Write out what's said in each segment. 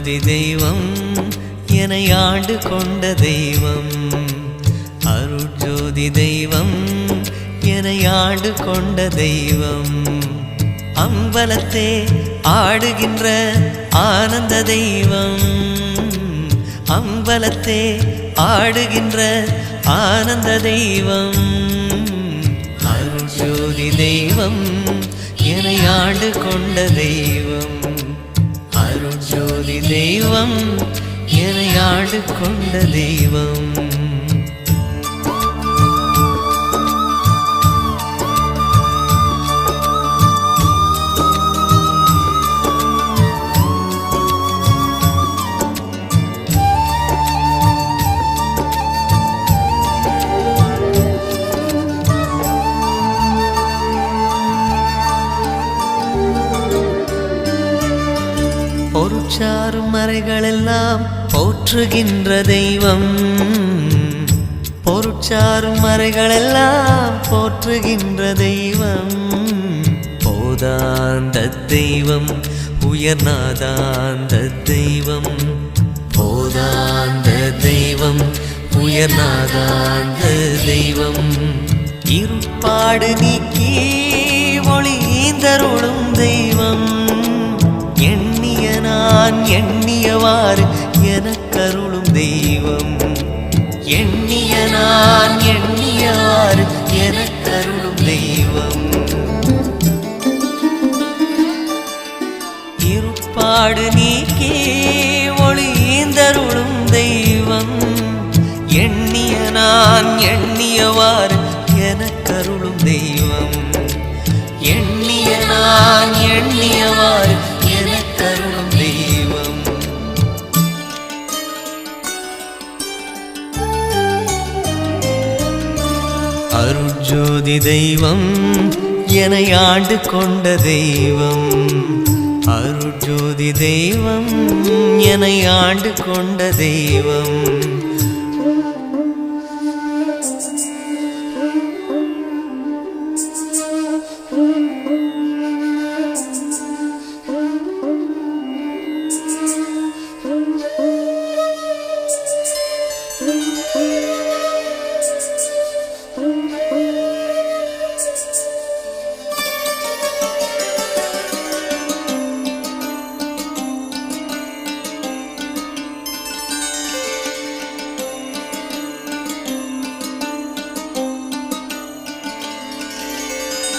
அருட்ஜோதி தெய்வம் என்னை ஆண்டு கொண்ட தெய்வம். அருட்ஜோதி தெய்வம் என்னை ஆண்டு கொண்ட தெய்வம். அம்பலத்தே ஆடுகின்ற ஆனந்த தெய்வம். அம்பலத்தே ஆடுகின்ற ஆனந்த தெய்வம். அருட்ஜோதி தெய்வம் என்னை ஆண்டு கொண்ட தெய்வம். அருட்ஜோதி தெய்வம் என்னை ஆண்டு கொண்ட தெய்வம். பொருட்சாரும் மறைகளெல்லாம் போற்றுகின்ற தெய்வம். பொருட்சாரும் மறைகளெல்லாம் போற்றுகின்ற தெய்வம். போதாந்த தெய்வம் உயர்நாதாந்த தெய்வம். போதாந்த தெய்வம் உயர்நாதாந்த தெய்வம். இருப்பாடு நீக்கி ஒளிந்தருளும் தெய்வம். நான் எண்ணியவாறு எனக்கருளும் தெய்வம். எண்ணிய நான் எண்ணியவாறு எனக்கருளும் தெய்வம். இருப்பாடு நீக்கி ஒளிந்தருளும் தெய்வம். எண்ணிய நான் எண்ணியவாறு எனக்கருளும் தெய்வம். எண்ணிய நான் எண்ணியவாறு எனக்கருளும் தெய்வம். அருட்ஜோதி தெய்வம் என்னை ஆண்டு கொண்ட தெய்வம். அருட்ஜோதி தெய்வம் என்னை ஆண்டு கொண்ட தெய்வம்.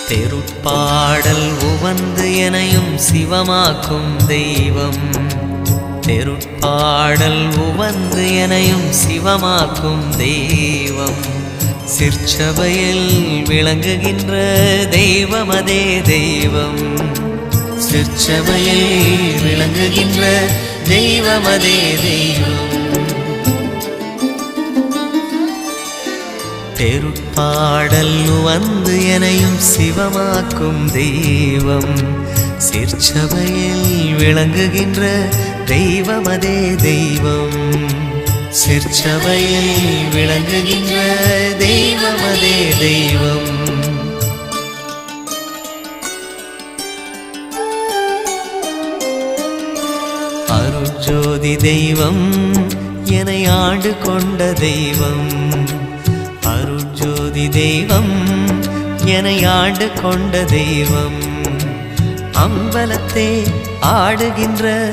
தெருட்பாடல் உவந்து எனையும் சிவமாக்கும் தெய்வம். தெருட்பாடல் உவந்து எனையும் சிவமாக்கும் தெய்வம். சிற்சபையில் விளங்குகின்ற தெய்வமதே தெய்வம். சிற்சபையில் விளங்குகின்ற தெய்வமதே தெய்வம். தெருட்பாடல் வந்து எனையும் சிவமாக்கும் தெய்வம். சிற்சபையில் விளங்குகின்ற தெய்வமதே தெய்வம். சிற்சபையில் விளங்குகின்ற தெய்வமதே தெய்வம். அருட்ஜோதி தெய்வம் என்னை ஆண்டு கொண்ட தெய்வம். அருட்ஜோதி தெய்வம் என்னை ஆண்டு கொண்ட தெய்வம். அம்பலத்தே ஆடுகின்ற